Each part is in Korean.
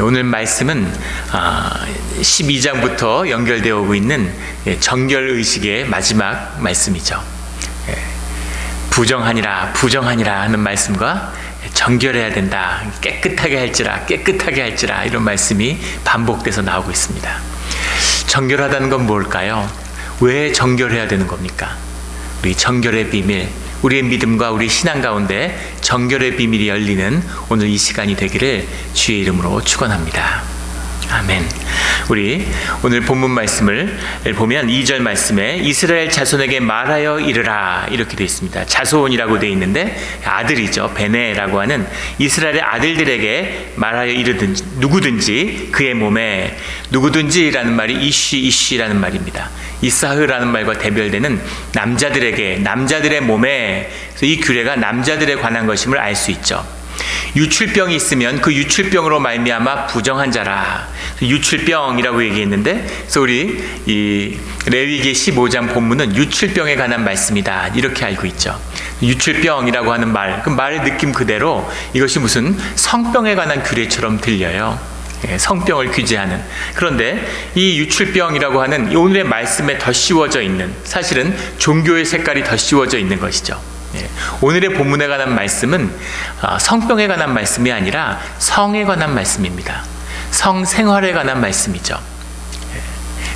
오늘 말씀은 12장부터 연결되어 오고 있는 정결의식의 마지막 말씀이죠. 부정하니라 하는 말씀과 정결해야 된다, 깨끗하게 할지라 이런 말씀이 반복돼서 나오고 있습니다. 정결하다는 건 뭘까요? 왜 정결해야 되는 겁니까? 우리 정결의 비밀, 우리의 믿음과 우리 신앙 가운데 정결의 비밀이 열리는 오늘 이 시간이 되기를 주의 이름으로 축원합니다. 아멘. 우리 오늘 본문 말씀을 보면 2절 말씀에 이스라엘 자손에게 말하여 이르라 이렇게 되어 있습니다. 자손이라고 되어 있는데 아들이죠. 베네라고 하는 이스라엘의 아들들에게 말하여 이르든지 누구든지 그의 몸에, 누구든지라는 말이 이쉬라는 말입니다. 이사흐라는 말과 대별되는 남자들에게, 남자들의 몸에, 그래서 이 규례가 남자들에 관한 것임을 알 수 있죠. 유출병이 있으면 그 유출병으로 말미암아 부정한 자라. 유출병이라고 얘기했는데, 그래서 우리 이 레위기 15장 본문은 유출병에 관한 말씀이다 이렇게 알고 있죠. 유출병이라고 하는 말, 그 말의 느낌 그대로 이것이 무슨 성병에 관한 규례처럼 들려요. 성병을 규제하는. 그런데 이 유출병이라고 하는 오늘의 말씀에 더 씌워져 있는, 사실은 종교의 색깔이 더 씌워져 있는 것이죠. 오늘의 본문에 관한 말씀은 성병에 관한 말씀이 아니라 성에 관한 말씀입니다. 성생활에 관한 말씀이죠.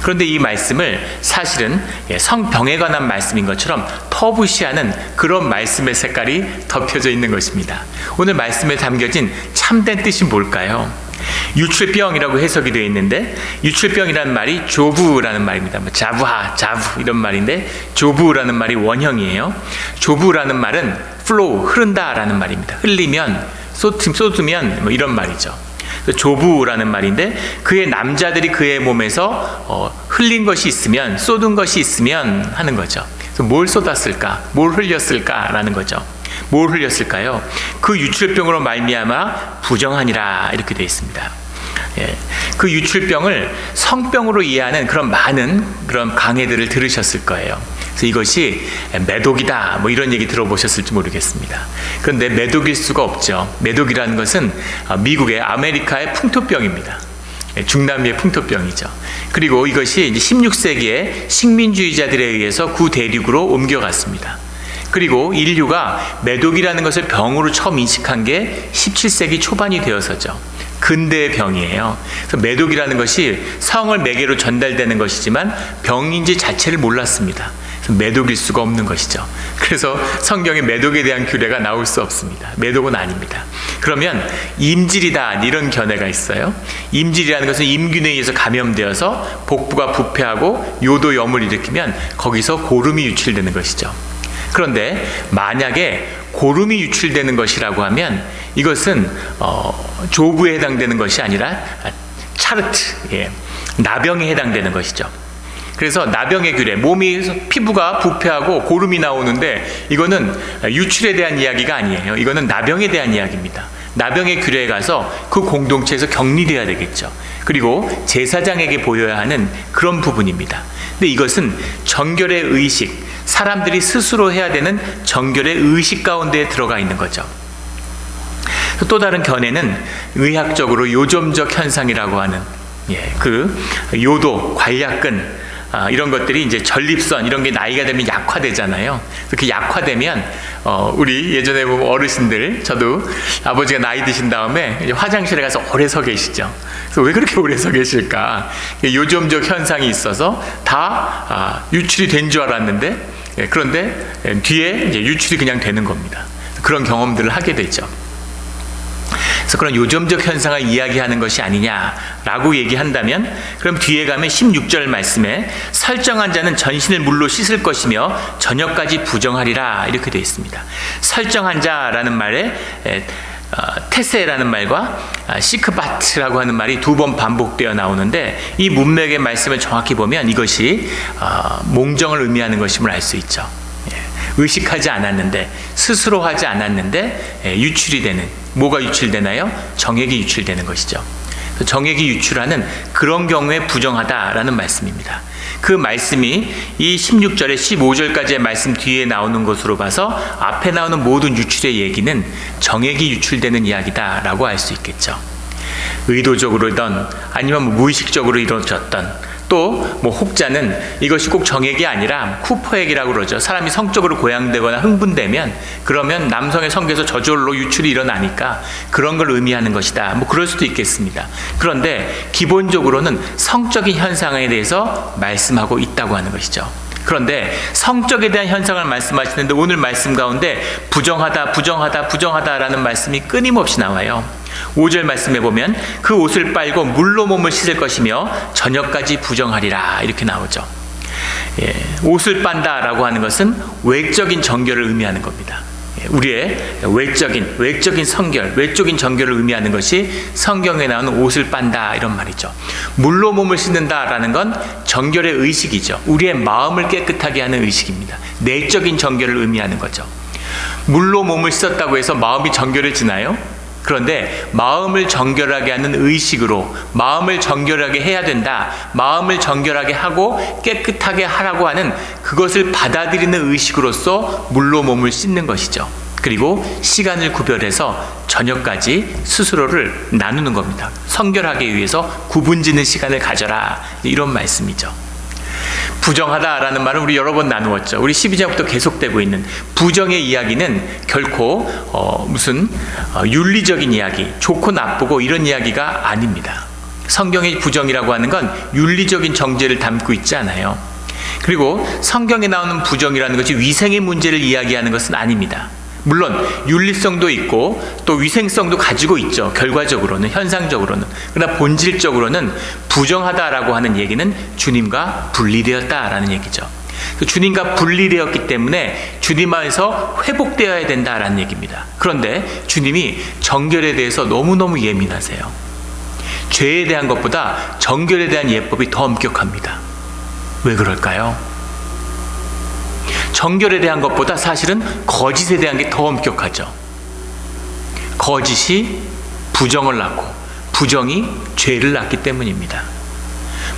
그런데 이 말씀을 사실은 성병에 관한 말씀인 것처럼 터부시하는 그런 말씀의 색깔이 덮여져 있는 것입니다. 오늘 말씀에 담겨진 참된 뜻이 뭘까요? 유출병이라고 해석이 되어 있는데, 유출병이라는 말이 조부라는 말입니다. 자부 이런 말인데, 조부라는 말이 원형이에요. 조부라는 말은 flow, 흐른다라는 말입니다. 흘리면, 쏟으면 이런 말이죠. 조부라는 말인데, 그의 남자들이 그의 몸에서 흘린 것이 있으면, 쏟은 것이 있으면 하는 거죠. 그래서 뭘 쏟았을까? 뭘 흘렸을까라는 거죠. 뭘 흘렸을까요? 그 유출병으로 말미암아 부정하니라 이렇게 되어 있습니다. 그 유출병을 성병으로 이해하는 그런 많은 그런 강해들을 들으셨을 거예요. 그래서 이것이 매독이다 이런 얘기 들어보셨을지 모르겠습니다. 그런데 매독일 수가 없죠. 매독이라는 것은 미국의 아메리카의 풍토병입니다. 중남미의 풍토병이죠. 그리고 이것이 이제 16세기에 식민주의자들에 의해서 구대륙으로 옮겨갔습니다. 그리고 인류가 매독이라는 것을 병으로 처음 인식한 게 17세기 초반이 되어서죠. 근대의 병이에요. 그래서 매독이라는 것이 성을 매개로 전달되는 것이지만 병인지 자체를 몰랐습니다. 그래서 매독일 수가 없는 것이죠. 그래서 성경에 매독에 대한 규례가 나올 수 없습니다. 매독은 아닙니다. 그러면 임질이다 이런 견해가 있어요. 임질이라는 것은 임균에 의해서 감염되어서 복부가 부패하고 요도염을 일으키면 거기서 고름이 유출되는 것이죠. 그런데 만약에 고름이 유출되는 것이라고 하면 이것은 조부에 해당되는 것이 아니라 차르트, 나병에 해당되는 것이죠. 그래서 나병의 규례, 피부가 부패하고 고름이 나오는데 이거는 유출에 대한 이야기가 아니에요. 이거는 나병에 대한 이야기입니다. 나병의 규례에 가서 그 공동체에서 격리되어야 되겠죠. 그리고 제사장에게 보여야 하는 그런 부분입니다. 근데 이것은 정결의 의식, 사람들이 스스로 해야 되는 정결의 의식 가운데 들어가 있는 거죠. 또 다른 견해는 의학적으로 요점적 현상이라고 하는 그 요도, 관략근 이런 것들이 이제 전립선 이런 게 나이가 되면 약화되잖아요. 그 약화되면 우리 예전에 보면 어르신들, 저도 아버지가 나이 드신 다음에 이제 화장실에 가서 오래 서 계시죠. 그래서 왜 그렇게 오래 서 계실까? 요점적 현상이 있어서 다 유출이 된 줄 알았는데, 그런데 뒤에 이제 유출이 그냥 되는 겁니다. 그런 경험들을 하게 되죠. 그래서 그런 요점적 현상을 이야기하는 것이 아니냐라고 얘기한다면, 그럼 뒤에 가면 16절 말씀에 설정한 자는 전신을 물로 씻을 것이며 저녁까지 부정하리라 이렇게 되어 있습니다. 설정한 자라는 말에 테세라는 말과 시크바트라고 하는 말이 두 번 반복되어 나오는데, 이 문맥의 말씀을 정확히 보면 이것이 몽정을 의미하는 것임을 알 수 있죠. 의식하지 않았는데, 스스로 하지 않았는데 유출이 되는, 뭐가 유출되나요? 정액이 유출되는 것이죠. 정액이 유출하는 그런 경우에 부정하다라는 말씀입니다. 그 말씀이 이 16절에 15절까지의 말씀 뒤에 나오는 것으로 봐서 앞에 나오는 모든 유출의 얘기는 정액이 유출되는 이야기다라고 알 수 있겠죠. 의도적으로든 아니면 무의식적으로 이루어졌던, 또 혹자는 이것이 꼭 정액이 아니라 쿠퍼액이라고 그러죠. 사람이 성적으로 고양되거나 흥분되면 그러면 남성의 성에서 저절로 유출이 일어나니까 그런 걸 의미하는 것이다. 그럴 수도 있겠습니다. 그런데 기본적으로는 성적인 현상에 대해서 말씀하고 있다고 하는 것이죠. 그런데 성적에 대한 현상을 말씀하시는데 오늘 말씀 가운데 부정하다라는 말씀이 끊임없이 나와요. 5절 말씀에 보면 그 옷을 빨고 물로 몸을 씻을 것이며 저녁까지 부정하리라 이렇게 나오죠. 옷을 빤다라고 하는 것은 외적인 정결을 의미하는 겁니다. 우리의 외적인 성결, 외적인 정결을 의미하는 것이 성경에 나오는 옷을 빤다 이런 말이죠. 물로 몸을 씻는다라는 건 정결의 의식이죠. 우리의 마음을 깨끗하게 하는 의식입니다. 내적인 정결을 의미하는 거죠. 물로 몸을 씻었다고 해서 마음이 정결해지나요? 그런데 마음을 정결하게 하는 의식으로 마음을 정결하게 해야 된다, 마음을 정결하게 하고 깨끗하게 하라고 하는 그것을 받아들이는 의식으로서 물로 몸을 씻는 것이죠. 그리고 시간을 구별해서 저녁까지 스스로를 나누는 겁니다. 성결하기 위해서 구분짓는 시간을 가져라 이런 말씀이죠. 부정하다라는 말은 우리 여러 번 나누었죠. 우리 12장부터 계속되고 있는 부정의 이야기는 결코 무슨 윤리적인 이야기, 좋고 나쁘고 이런 이야기가 아닙니다. 성경의 부정이라고 하는 건 윤리적인 정죄를 담고 있지 않아요. 그리고 성경에 나오는 부정이라는 것이 위생의 문제를 이야기하는 것은 아닙니다. 물론 윤리성도 있고 또 위생성도 가지고 있죠. 결과적으로는, 현상적으로는. 그러나 본질적으로는 부정하다라고 하는 얘기는 주님과 분리되었다라는 얘기죠. 주님과 분리되었기 때문에 주님 안에서 회복되어야 된다라는 얘기입니다. 그런데 주님이 정결에 대해서 너무너무 예민하세요. 죄에 대한 것보다 정결에 대한 예법이 더 엄격합니다. 왜 그럴까요? 정결에 대한 것보다 사실은 거짓에 대한 게 더 엄격하죠. 거짓이 부정을 낳고 부정이 죄를 낳기 때문입니다.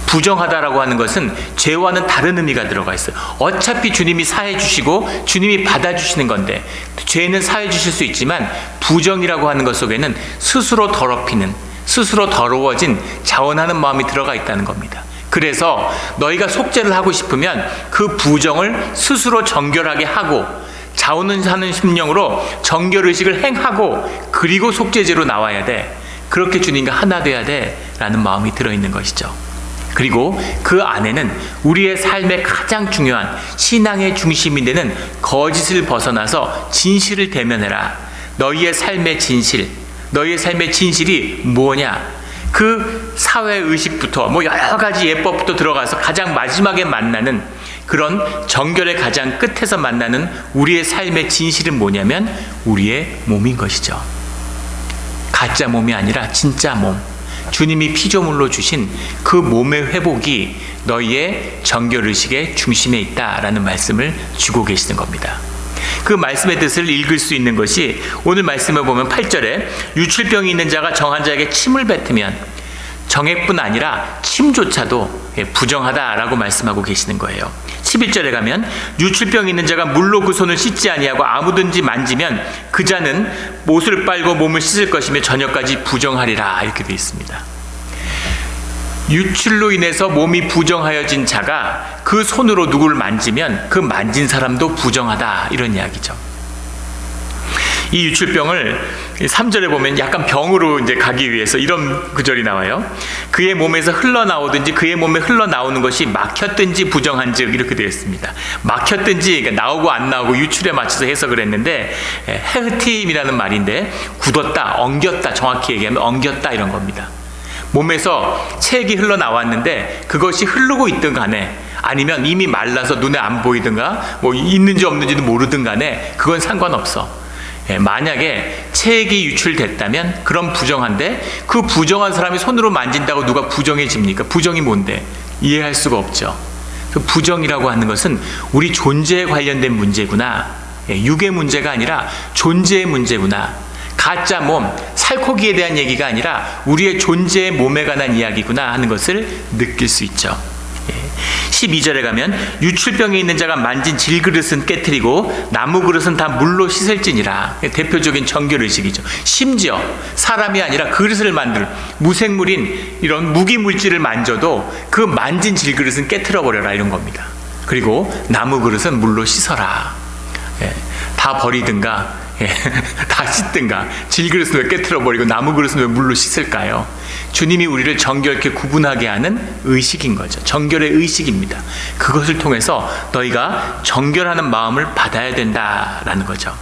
부정하다라고 하는 것은 죄와는 다른 의미가 들어가 있어요. 어차피 주님이 사해 주시고 주님이 받아주시는 건데 죄는 사해 주실 수 있지만 부정이라고 하는 것 속에는 스스로 더럽히는, 스스로 더러워진 자원하는 마음이 들어가 있다는 겁니다. 그래서 너희가 속죄를 하고 싶으면 그 부정을 스스로 정결하게 하고 자원하는 심령으로 정결의식을 행하고 그리고 속죄제로 나와야 돼. 그렇게 주님과 하나 돼야 돼 라는 마음이 들어있는 것이죠. 그리고 그 안에는 우리의 삶의 가장 중요한 신앙의 중심이 되는 거짓을 벗어나서 진실을 대면해라. 너희의 삶의 진실, 너희의 삶의 진실이 뭐냐? 그 사회의식부터 여러 가지 예법부터 들어가서 가장 마지막에 만나는 그런 정결의 가장 끝에서 만나는 우리의 삶의 진실은 뭐냐면 우리의 몸인 것이죠. 가짜 몸이 아니라 진짜 몸, 주님이 피조물로 주신 그 몸의 회복이 너희의 정결의식의 중심에 있다라는 말씀을 주고 계시는 겁니다. 그 말씀의 뜻을 읽을 수 있는 것이 오늘 말씀을 보면 8절에 유출병이 있는 자가 정한 자에게 침을 뱉으면 정액뿐 아니라 침조차도 부정하다라고 말씀하고 계시는 거예요. 11절에 가면 유출병이 있는 자가 물로 그 손을 씻지 아니하고 아무든지 만지면 그 자는 옷을 빨고 몸을 씻을 것이며 저녁까지 부정하리라 이렇게 되어 있습니다. 유출로 인해서 몸이 부정하여진 자가 그 손으로 누구를 만지면 그 만진 사람도 부정하다 이런 이야기죠. 이 유출병을 3절에 보면 약간 병으로 이제 가기 위해서 이런 구절이 나와요. 그의 몸에서 흘러나오든지 그의 몸에 흘러나오는 것이 막혔든지 부정한즉 이렇게 되어 있습니다. 막혔든지 그러니까 나오고 안 나오고 유출에 맞춰서 해석을 했는데 헤흐팀이라는 말인데 굳었다, 엉겼다, 정확히 얘기하면 엉겼다 이런 겁니다. 몸에서 체액이 흘러나왔는데 그것이 흐르고 있든 간에 아니면 이미 말라서 눈에 안 보이든가 있는지 없는지도 모르든 간에 그건 상관없어. 만약에 체액이 유출됐다면 그럼 부정한데 그 부정한 사람이 손으로 만진다고 누가 부정해집니까? 부정이 뭔데? 이해할 수가 없죠. 그 부정이라고 하는 것은 우리 존재에 관련된 문제구나. 육의 문제가 아니라 존재의 문제구나. 가짜 몸, 살코기에 대한 얘기가 아니라 우리의 존재의 몸에 관한 이야기구나 하는 것을 느낄 수 있죠. 12절에 가면 유출병에 있는 자가 만진 질그릇은 깨트리고 나무 그릇은 다 물로 씻을지니라. 대표적인 정결의식이죠. 심지어 사람이 아니라 그릇을 만들 무생물인 이런 무기물질을 만져도 그 만진 질그릇은 깨트려버려라, 이런 겁니다. 그리고 나무 그릇은 물로 씻어라. 다 버리든가 다 씻든가. 질그릇은 왜 깨트려버리고 나무 그릇은 왜 물로 씻을까요? 주님이 우리를 정결케 구분하게 하는 의식인 거죠. 정결의 의식입니다. 그것을 통해서 너희가 정결하는 마음을 받아야 된다라는 거죠.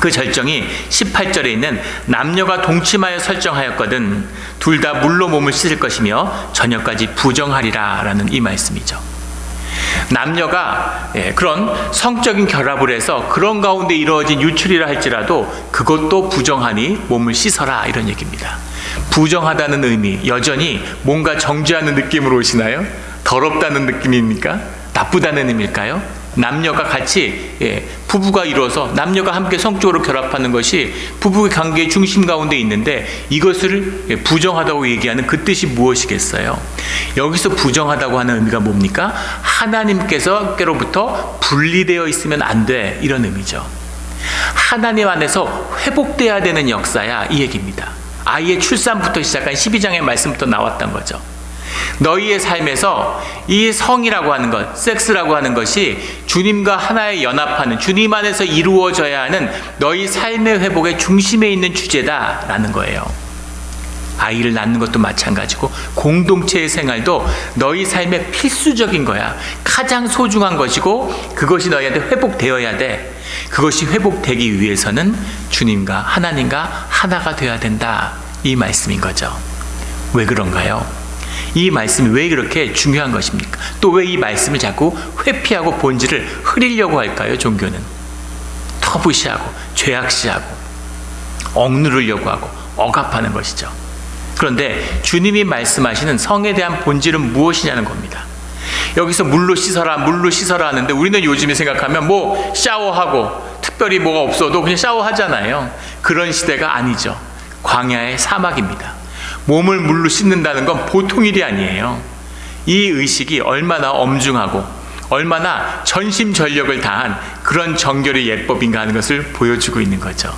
그 절정이 18절에 있는 남녀가 동침하여 설정하였거든 둘 다 물로 몸을 씻을 것이며 저녁까지 부정하리라 라는 이 말씀이죠. 남녀가 그런 성적인 결합을 해서 그런 가운데 이루어진 유출이라 할지라도 그것도 부정하니 몸을 씻어라, 이런 얘기입니다. 부정하다는 의미, 여전히 뭔가 정죄하는 느낌으로 오시나요? 더럽다는 느낌입니까? 나쁘다는 의미일까요? 남녀가 같이 부부가 이루어서 남녀가 함께 성적으로 결합하는 것이 부부의 관계의 중심 가운데 있는데 이것을 부정하다고 얘기하는 그 뜻이 무엇이겠어요? 여기서 부정하다고 하는 의미가 뭡니까? 하나님께로부터 분리되어 있으면 안 돼, 이런 의미죠. 하나님 안에서 회복돼야 되는 역사야, 이 얘기입니다. 아이의 출산부터 시작한 12장의 말씀부터 나왔던 거죠. 너희의 삶에서 이 성이라고 하는 것, 섹스라고 하는 것이 주님과 하나의 연합하는, 주님 안에서 이루어져야 하는 너희 삶의 회복의 중심에 있는 주제다라는 거예요. 아이를 낳는 것도 마찬가지고 공동체의 생활도 너희 삶의 필수적인 거야. 가장 소중한 것이고 그것이 너희한테 회복되어야 돼. 그것이 회복되기 위해서는 주님과 하나님과 하나가 되어야 된다, 이 말씀인 거죠. 왜 그런가요? 이 말씀이 왜 그렇게 중요한 것입니까? 또 왜 이 말씀을 자꾸 회피하고 본질을 흐리려고 할까요? 종교는 터부시하고 죄악시하고 억누르려고 하고 억압하는 것이죠. 그런데 주님이 말씀하시는 성에 대한 본질은 무엇이냐는 겁니다. 여기서 물로 씻어라, 물로 씻어라 하는데 우리는 요즘에 생각하면 뭐 샤워하고 특별히 뭐가 없어도 그냥 샤워하잖아요. 그런 시대가 아니죠. 광야의 사막입니다. 몸을 물로 씻는다는 건 보통 일이 아니에요. 이 의식이 얼마나 엄중하고 얼마나 전심전력을 다한 그런 정결의 예법인가 하는 것을 보여주고 있는 거죠.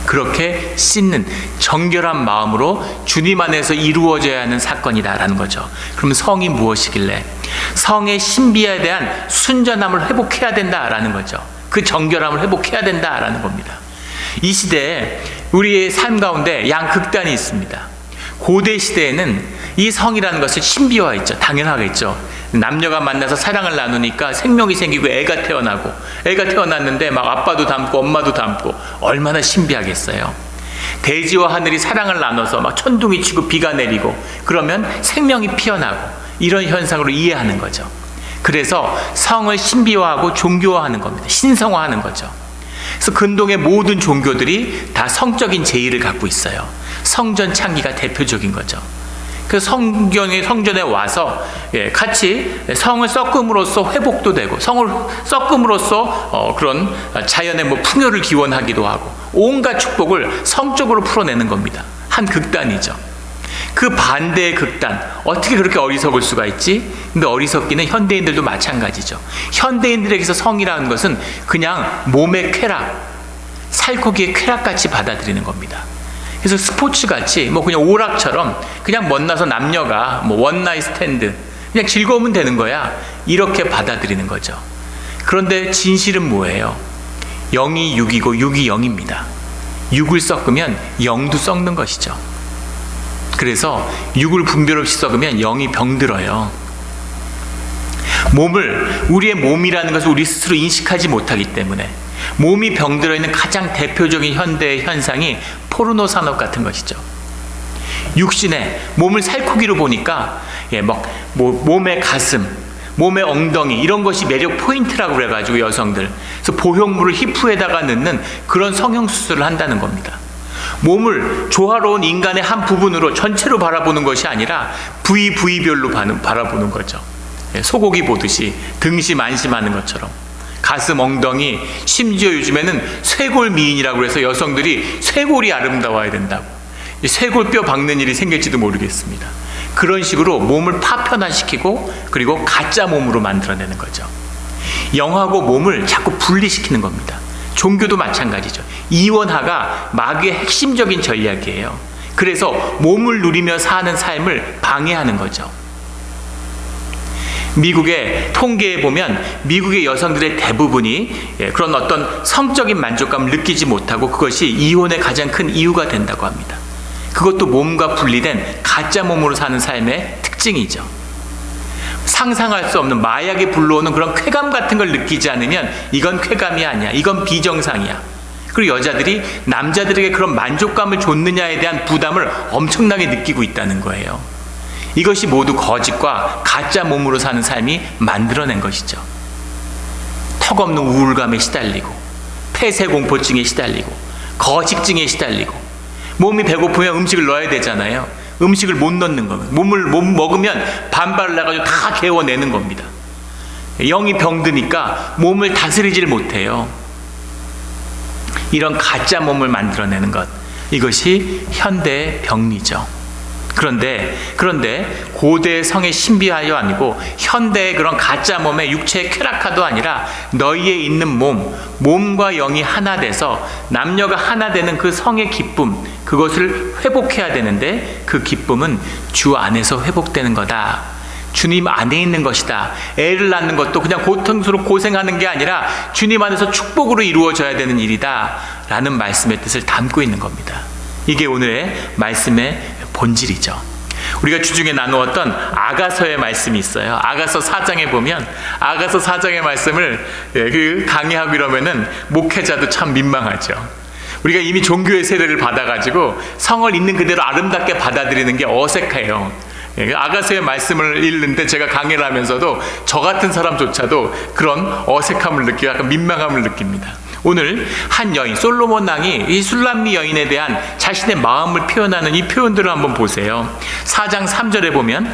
그렇게 씻는 정결한 마음으로 주님 안에서 이루어져야 하는 사건이다라는 거죠. 그럼 성이 무엇이길래? 성의 신비에 대한 순전함을 회복해야 된다라는 거죠. 그 정결함을 회복해야 된다라는 겁니다. 이 시대에 우리의 삶 가운데 양극단이 있습니다. 고대 시대에는 이 성이라는 것을 신비화했죠. 당연하겠죠. 남녀가 만나서 사랑을 나누니까 생명이 생기고 애가 태어나고, 애가 태어났는데 막 아빠도 닮고 엄마도 닮고 얼마나 신비하겠어요. 대지와 하늘이 사랑을 나눠서 막 천둥이 치고 비가 내리고 그러면 생명이 피어나고, 이런 현상으로 이해하는 거죠. 그래서 성을 신비화하고 종교화하는 겁니다. 신성화하는 거죠. 그래서 근동의 모든 종교들이 다 성적인 제의를 갖고 있어요. 성전 창기가 대표적인 거죠. 그 성전에 와서 같이 성을 섞음으로써 회복도 되고, 성을 섞음으로써 그런 자연의 풍요를 기원하기도 하고, 온갖 축복을 성적으로 풀어내는 겁니다. 한 극단이죠. 그 반대의 극단, 어떻게 그렇게 어리석을 수가 있지? 근데 어리석기는 현대인들도 마찬가지죠. 현대인들에게서 성이라는 것은 그냥 몸의 쾌락, 살코기의 쾌락같이 받아들이는 겁니다. 그래서 스포츠같이 그냥 오락처럼 그냥 만나서 남녀가 원나잇 스탠드, 그냥 즐거우면 되는 거야, 이렇게 받아들이는 거죠. 그런데 진실은 뭐예요? 0이 6이고 6이 0입니다. 6을 섞으면 0도 썩는 것이죠. 그래서 6을 분별 없이 썩으면 0이 병들어요. 우리의 몸이라는 것을 우리 스스로 인식하지 못하기 때문에 몸이 병들어 있는 가장 대표적인 현대의 현상이 포르노 산업 같은 것이죠. 육신에 몸을 살코기로 보니까 몸의 가슴, 몸의 엉덩이, 이런 것이 매력 포인트라고 그래가지고 여성들, 그래서 보형물을 히프에다가 넣는 그런 성형수술을 한다는 겁니다. 몸을 조화로운 인간의 한 부분으로 전체로 바라보는 것이 아니라 부위별로 바라보는 거죠. 소고기 보듯이 등심 안심하는 것처럼 가슴, 엉덩이, 심지어 요즘에는 쇄골 미인이라고 해서 여성들이 쇄골이 아름다워야 된다고, 쇄골뼈 박는 일이 생길지도 모르겠습니다. 그런 식으로 몸을 파편화시키고 그리고 가짜 몸으로 만들어내는 거죠. 영하고 몸을 자꾸 분리시키는 겁니다. 종교도 마찬가지죠. 이원화가 마귀의 핵심적인 전략이에요. 그래서 몸을 누리며 사는 삶을 방해하는 거죠. 미국의 통계에 보면 미국의 여성들의 대부분이 그런 어떤 성적인 만족감을 느끼지 못하고 그것이 이혼의 가장 큰 이유가 된다고 합니다. 그것도 몸과 분리된 가짜 몸으로 사는 삶의 특징이죠. 상상할 수 없는 마약이 불러오는 그런 쾌감 같은 걸 느끼지 않으면 이건 쾌감이 아니야. 이건 비정상이야. 그리고 여자들이 남자들에게 그런 만족감을 줬느냐에 대한 부담을 엄청나게 느끼고 있다는 거예요. 이것이 모두 거짓과 가짜 몸으로 사는 삶이 만들어낸 것이죠. 턱없는 우울감에 시달리고 폐쇄공포증에 시달리고 거식증에 시달리고 몸이 배고프면 음식을 넣어야 되잖아요. 음식을 못 넣는 겁니다. 몸을 못 먹으면 반발을 해가지고 다 개워내는 겁니다. 영이 병드니까 몸을 다스리질 못해요. 이런 가짜 몸을 만들어내는 것, 이것이 현대의 병리죠. 그런데 고대 성의 신비화도 아니고 현대의 그런 가짜 몸의 육체의 쾌락화도 아니라 너희에 있는 몸과 영이 하나 돼서 남녀가 하나 되는 그 성의 기쁨, 그것을 회복해야 되는데 그 기쁨은 주 안에서 회복되는 거다. 주님 안에 있는 것이다. 애를 낳는 것도 그냥 고통스럽고 고생하는 게 아니라 주님 안에서 축복으로 이루어져야 되는 일이다 라는 말씀의 뜻을 담고 있는 겁니다. 이게 오늘의 말씀의 본질이죠. 우리가 주중에 나누었던 아가서의 말씀이 있어요. 아가서 4장에 보면 아가서 4장의 말씀을 강의하고 이러면은 목회자도 참 민망하죠. 우리가 이미 종교의 세례를 받아가지고 성을 있는 그대로 아름답게 받아들이는 게 어색해요. 아가서의 말씀을 읽는데 제가 강의를 하면서도 저 같은 사람조차도 그런 어색함을 느끼고 약간 민망함을 느낍니다. 오늘 한 여인, 솔로몬 왕이 이 술람미 여인에 대한 자신의 마음을 표현하는 이 표현들을 한번 보세요. 4장 3절에 보면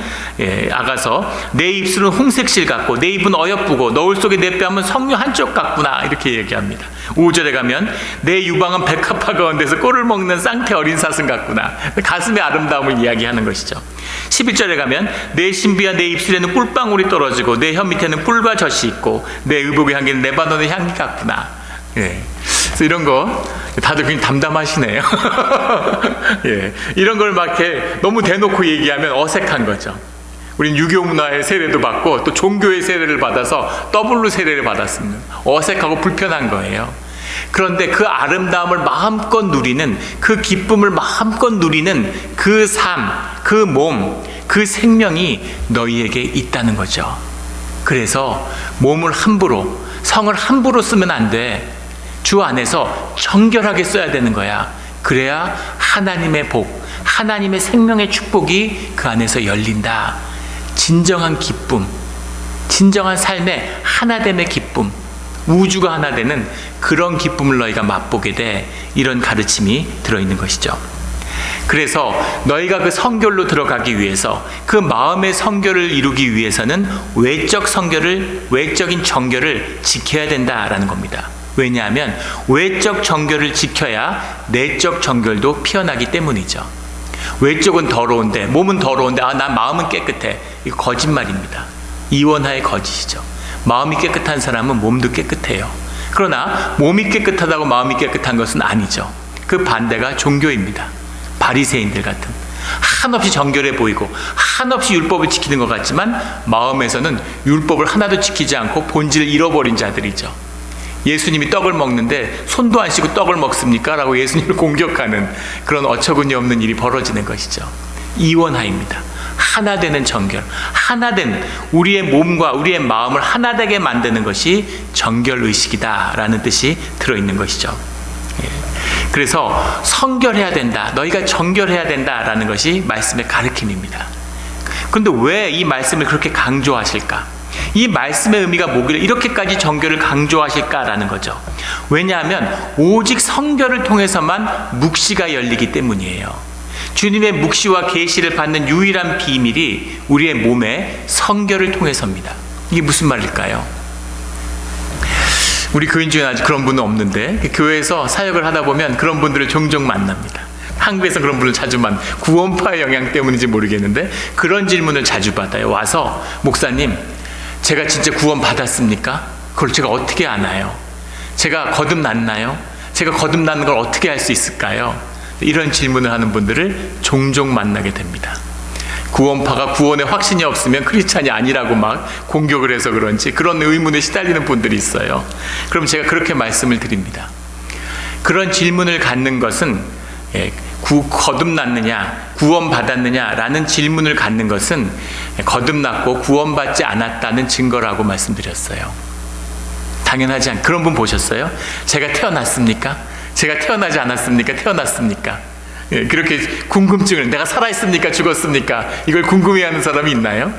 아가서 내 입술은 홍색실 같고 내 입은 어여쁘고 너울 속에 내 뺨은 석류 한쪽 같구나 이렇게 얘기합니다. 5절에 가면 내 유방은 백합화 가운데서 꼴을 먹는 쌍태 어린 사슴 같구나. 가슴의 아름다움을 이야기하는 것이죠. 11절에 가면 내 신비와 내 입술에는 꿀방울이 떨어지고 내 혀 밑에는 꿀과 젖이 있고 내 의복의 향기는 레바논의 향기 같구나. 그래서 이런 거 다들 그냥 담담하시네요. 이런 걸 막 이렇게 너무 대놓고 얘기하면 어색한 거죠. 우린 유교 문화의 세례도 받고 또 종교의 세례를 받아서 더블로 세례를 받았습니다. 어색하고 불편한 거예요. 그런데 그 아름다움을 마음껏 누리는, 그 기쁨을 마음껏 누리는 그 삶, 그 몸, 그 생명이 너희에게 있다는 거죠. 그래서 몸을 함부로, 성을 함부로 쓰면 안 돼. 주 안에서 정결하게 써야 되는 거야. 그래야 하나님의 복, 하나님의 생명의 축복이 그 안에서 열린다. 진정한 기쁨, 진정한 삶의 하나됨의 기쁨, 우주가 하나 되는 그런 기쁨을 너희가 맛보게 돼. 이런 가르침이 들어있는 것이죠. 그래서 너희가 그 성결로 들어가기 위해서, 그 마음의 성결을 이루기 위해서는 외적인 정결을 지켜야 된다라는 겁니다. 왜냐하면 외적 정결을 지켜야 내적 정결도 피어나기 때문이죠. 외적은 더러운데, 몸은 더러운데 난 마음은 깨끗해. 이거 거짓말입니다. 이원화의 거짓이죠. 마음이 깨끗한 사람은 몸도 깨끗해요. 그러나 몸이 깨끗하다고 마음이 깨끗한 것은 아니죠. 그 반대가 종교입니다. 바리새인들 같은, 한없이 정결해 보이고 한없이 율법을 지키는 것 같지만 마음에서는 율법을 하나도 지키지 않고 본질을 잃어버린 자들이죠. 예수님이 떡을 먹는데 손도 안 씻고 떡을 먹습니까? 라고 예수님을 공격하는 그런 어처구니 없는 일이 벌어지는 것이죠. 이원화입니다. 하나 되는 정결, 하나 된 우리의 몸과 우리의 마음을 하나 되게 만드는 것이 정결의식이다라는 뜻이 들어있는 것이죠. 그래서 성결해야 된다, 너희가 정결해야 된다라는 것이 말씀의 가르침입니다. 그런데 왜 이 말씀을 그렇게 강조하실까? 이 말씀의 의미가 뭐길래 이렇게까지 정결을 강조하실까라는 거죠. 왜냐하면 오직 성결을 통해서만 묵시가 열리기 때문이에요. 주님의 묵시와 계시를 받는 유일한 비밀이 우리의 몸의 성결을 통해서입니다. 이게 무슨 말일까요? 우리 교인 중에 아직 그런 분은 없는데 교회에서 사역을 하다 보면 그런 분들을 종종 만납니다. 한국에서 그런 분을 자주 구원파의 영향 때문인지 모르겠는데 그런 질문을 자주 받아요. 와서 목사님, 제가 진짜 구원 받았습니까? 그걸 제가 어떻게 아나요? 제가 거듭났나요? 제가 거듭나는 걸 어떻게 알 수 있을까요? 이런 질문을 하는 분들을 종종 만나게 됩니다. 구원파가 구원에 확신이 없으면 크리스찬이 아니라고 막 공격을 해서 그런지 그런 의문에 시달리는 분들이 있어요. 그럼 제가 그렇게 말씀을 드립니다. 그런 질문을 갖는 것은 거듭났느냐, 구원받았느냐라는 질문을 갖는 것은 거듭났고 구원받지 않았다는 증거라고 말씀드렸어요. 당연하지 않. 그런 분 보셨어요? 제가 태어났습니까? 제가 태어나지 않았습니까? 태어났습니까? 그렇게 궁금증을, 내가 살아있습니까? 죽었습니까? 이걸 궁금해하는 사람이 있나요?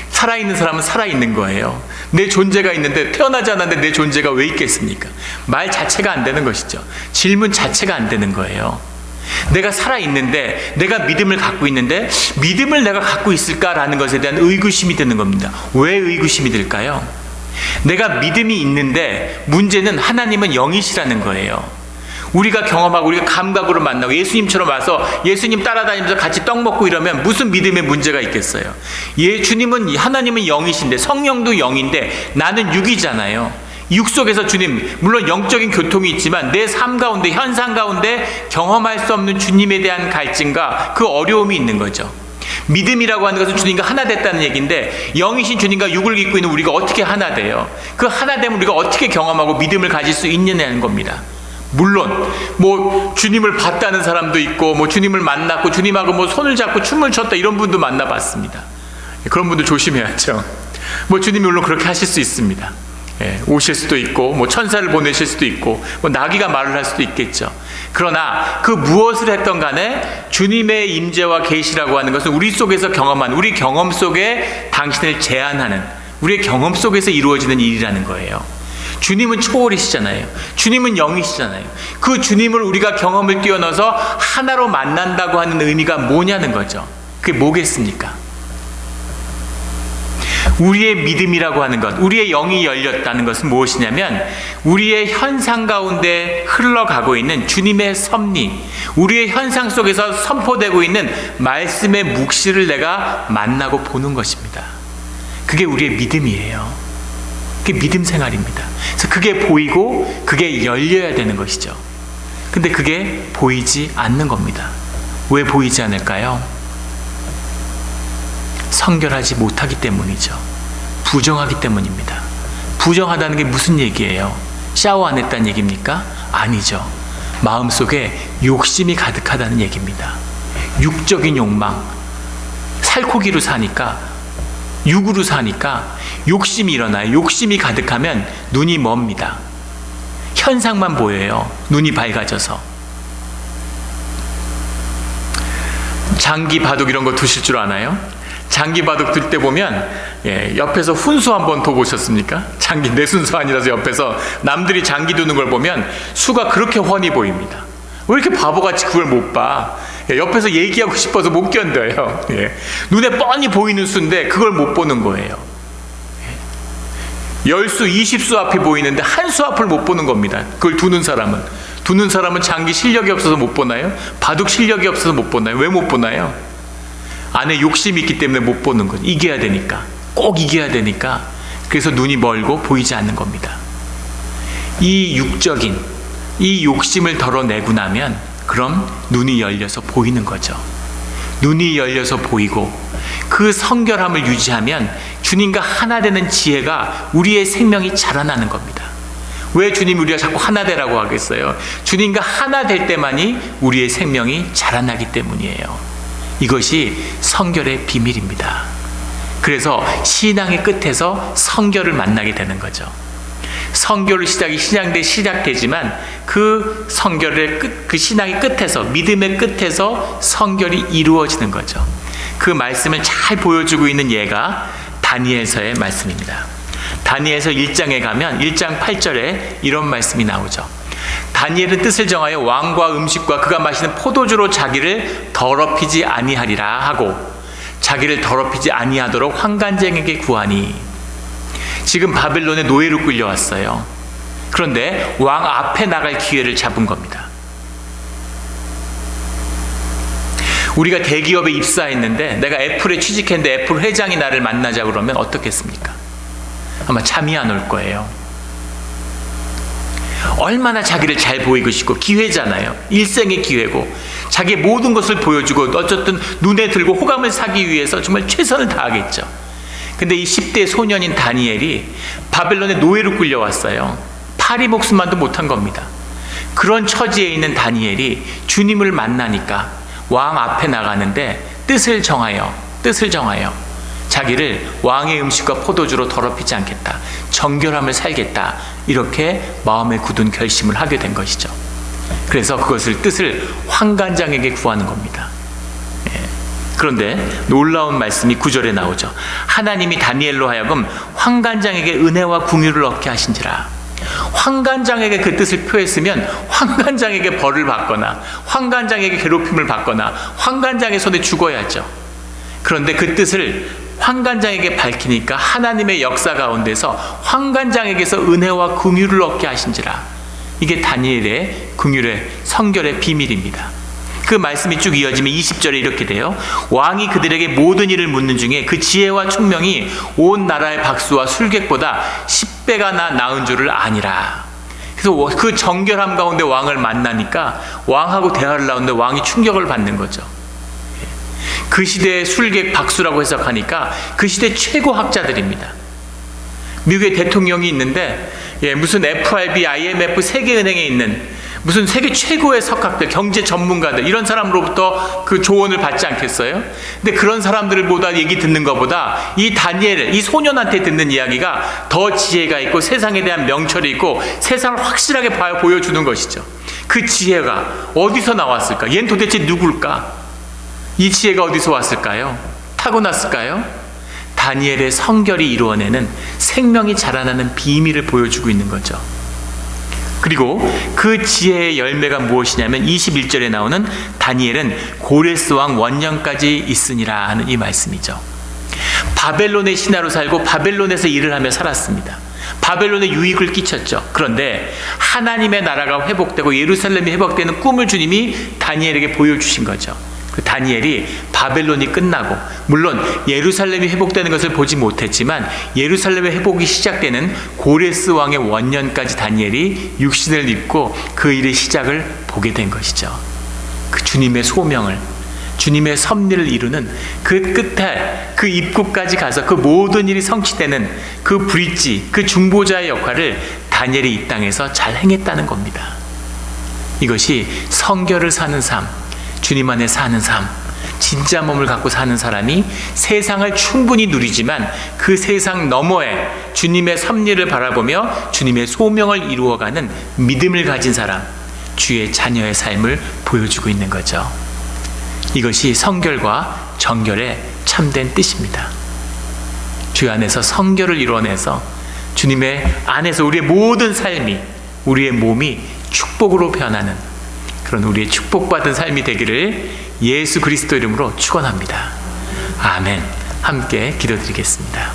살아있는 사람은 살아있는 거예요. 내 존재가 있는데, 태어나지 않았는데 내 존재가 왜 있겠습니까? 말 자체가 안 되는 것이죠. 질문 자체가 안 되는 거예요. 내가 살아있는데, 내가 믿음을 갖고 있는데 믿음을 내가 갖고 있을까라는 것에 대한 의구심이 드는 겁니다. 왜 의구심이 들까요? 내가 믿음이 있는데 문제는 하나님은 영이시라는 거예요. 우리가 경험하고 우리가 감각으로 만나고 예수님처럼 와서 예수님 따라다니면서 같이 떡 먹고 이러면 무슨 믿음에 문제가 있겠어요? 주님은, 하나님은 영이신데, 성령도 영인데 나는 육이잖아요. 육 속에서 주님, 물론 영적인 교통이 있지만 내 삶 가운데, 현상 가운데 경험할 수 없는 주님에 대한 갈증과 그 어려움이 있는 거죠. 믿음이라고 하는 것은 주님과 하나 됐다는 얘기인데, 영이신 주님과 육을 입고 있는 우리가 어떻게 하나 돼요? 그 하나됨을 우리가 어떻게 경험하고 믿음을 가질 수 있느냐는 겁니다. 물론 주님을 봤다는 사람도 있고, 주님을 만났고 주님하고 손을 잡고 춤을 췄다, 이런 분도 만나봤습니다. 그런 분들 조심해야죠. 주님이 물론 그렇게 하실 수 있습니다. 오실 수도 있고, 천사를 보내실 수도 있고, 나귀가 말을 할 수도 있겠죠. 그러나 그 무엇을 했던 간에 주님의 임재와 계시라고 하는 것은 우리 속에서 경험한, 우리 경험 속에 당신을 제한하는, 우리의 경험 속에서 이루어지는 일이라는 거예요. 주님은 초월이시잖아요. 주님은 영이시잖아요. 그 주님을 우리가 경험을 뛰어넘어서 하나로 만난다고 하는 의미가 뭐냐는 거죠. 그게 뭐겠습니까? 우리의 믿음이라고 하는 것, 우리의 영이 열렸다는 것은 무엇이냐면, 우리의 현상 가운데 흘러가고 있는 주님의 섭리, 우리의 현상 속에서 선포되고 있는 말씀의 묵시를 내가 만나고 보는 것입니다. 그게 우리의 믿음이에요. 그게 믿음 생활입니다. 그래서 그게 보이고 그게 열려야 되는 것이죠. 근데 그게 보이지 않는 겁니다. 왜 보이지 않을까요? 성결하지 못하기 때문이죠. 부정하기 때문입니다. 부정하다는 게 무슨 얘기예요? 샤워 안 했다는 얘기입니까? 아니죠. 마음속에 욕심이 가득하다는 얘기입니다. 육적인 욕망, 살코기로 사니까, 육으로 사니까 욕심이 일어나요. 욕심이 가득하면 눈이 멉니다. 현상만 보여요. 눈이 밝아져서. 장기 바둑 이런 거 두실 줄 아나요? 장기 바둑 둘 때 보면 옆에서 훈수 한번 둬 보셨습니까? 장기, 내 순수 아니라서 옆에서 남들이 장기 두는 걸 보면 수가 그렇게 훤히 보입니다. 왜 이렇게 바보같이 그걸 못 봐? 옆에서 얘기하고 싶어서 못 견뎌요. 눈에 뻔히 보이는 수인데 그걸 못 보는 거예요. 10수, 20수 앞이 보이는데 한 수 앞을 못 보는 겁니다. 그걸 두는 사람은 장기 실력이 없어서 못 보나요? 바둑 실력이 없어서 못 보나요? 왜 못 보나요? 안에 욕심이 있기 때문에 못 보는 거죠. 이겨야 되니까. 꼭 이겨야 되니까. 그래서 눈이 멀고 보이지 않는 겁니다. 이 육적인, 이 욕심을 덜어내고 나면 그럼 눈이 열려서 보이는 거죠. 눈이 열려서 보이고 그 성결함을 유지하면 주님과 하나 되는 지혜가 우리의 생명이 자라나는 겁니다. 왜 주님이 우리가 자꾸 하나 되라고 하겠어요? 주님과 하나 될 때만이 우리의 생명이 자라나기 때문이에요. 이것이 성결의 비밀입니다. 그래서 신앙의 끝에서 성결을 만나게 되는 거죠. 성결의 시작이 신앙대 시작되지만 그 성결의 끝, 그 신앙의 끝에서, 믿음의 끝에서 성결이 이루어지는 거죠. 그 말씀을 잘 보여주고 있는 예가 다니엘서의 말씀입니다. 다니엘서 1장에 가면 1장 8절에 이런 말씀이 나오죠. 다니엘은 뜻을 정하여 왕과 음식과 그가 마시는 포도주로 자기를 더럽히지 아니하리라 하고, 자기를 더럽히지 아니하도록 환관쟁에게 구하니. 지금 바벨론의 노예로 끌려왔어요. 그런데 왕 앞에 나갈 기회를 잡은 겁니다. 우리가 대기업에 입사했는데 내가 애플에 취직했는데 애플 회장이 나를 만나자 그러면 어떻겠습니까? 아마 잠이 안 올 거예요. 얼마나 자기를 잘 보이고 싶고, 기회잖아요. 일생의 기회고 자기의 모든 것을 보여주고 어쨌든 눈에 들고 호감을 사기 위해서 정말 최선을 다하겠죠. 근데 이 10대 소년인 다니엘이 바벨론의 노예로 끌려왔어요. 파리 목숨만도 못한 겁니다. 그런 처지에 있는 다니엘이 주님을 만나니까 왕 앞에 나가는데 뜻을 정하여 자기를 왕의 음식과 포도주로 더럽히지 않겠다, 정결함을 살겠다, 이렇게 마음에 굳은 결심을 하게 된 것이죠. 그래서 그것을 뜻을 환관장에게 구하는 겁니다. 그런데 놀라운 말씀이 9절에 나오죠. 하나님이 다니엘로 하여금 환관장에게 은혜와 궁유를 얻게 하신지라. 환관장에게 그 뜻을 표했으면 환관장에게 벌을 받거나 환관장에게 괴롭힘을 받거나 환관장의 손에 죽어야죠. 그런데 그 뜻을 환관장에게 밝히니까 하나님의 역사 가운데서 환관장에게서 은혜와 긍휼을 얻게 하신지라. 이게 다니엘의 긍휼의 성결의 비밀입니다. 그 말씀이 쭉 이어지면 20절에 이렇게 돼요. 왕이 그들에게 모든 일을 묻는 중에 그 지혜와 총명이 온 나라의 박수와 술객보다 10배가 나은 줄을 아니라. 그래서 그 정결함 가운데 왕을 만나니까 왕하고 대화를 나누는데 왕이 충격을 받는 거죠. 그 시대의 술객 박수라고 해석하니까 그 시대 최고 학자들입니다. 미국의 대통령이 있는데 무슨 FRB, IMF, 세계은행에 있는 무슨 세계 최고의 석학들, 경제 전문가들, 이런 사람으로부터 그 조언을 받지 않겠어요? 근데 그런 사람들을 보다 얘기 듣는 것보다 이 다니엘, 이 소년한테 듣는 이야기가 더 지혜가 있고 세상에 대한 명철이 있고 세상을 확실하게 보여주는 것이죠. 그 지혜가 어디서 나왔을까? 얘는 도대체 누굴까? 이 지혜가 어디서 왔을까요? 타고났을까요? 다니엘의 성결이 이루어내는 생명이 자라나는 비밀을 보여주고 있는 거죠. 그리고 그 지혜의 열매가 무엇이냐면 21절에 나오는 다니엘은 고레스 왕 원년까지 있으니라 하는 이 말씀이죠. 바벨론의 신하로 살고 바벨론에서 일을 하며 살았습니다. 바벨론에 유익을 끼쳤죠. 그런데 하나님의 나라가 회복되고 예루살렘이 회복되는 꿈을 주님이 다니엘에게 보여주신 거죠. 그 다니엘이 바벨론이 끝나고, 물론 예루살렘이 회복되는 것을 보지 못했지만 예루살렘의 회복이 시작되는 고레스 왕의 원년까지 다니엘이 육신을 입고 그 일의 시작을 보게 된 것이죠. 그 주님의 소명을, 주님의 섭리를 이루는 그 끝에 그 입구까지 가서 그 모든 일이 성취되는 그 브릿지, 그 중보자의 역할을 다니엘이 이 땅에서 잘 행했다는 겁니다. 이것이 성결을 사는 삶, 주님 안에 사는 삶, 진짜 몸을 갖고 사는 사람이 세상을 충분히 누리지만 그 세상 너머에 주님의 섭리를 바라보며 주님의 소명을 이루어가는 믿음을 가진 사람, 주의 자녀의 삶을 보여주고 있는 거죠. 이것이 성결과 정결의 참된 뜻입니다. 주 안에서 성결을 이루어내서 주님의 안에서 우리의 모든 삶이, 우리의 몸이 축복으로 변하는 그런 우리의 축복받은 삶이 되기를 예수 그리스도 이름으로 축원합니다. 아멘. 함께 기도드리겠습니다.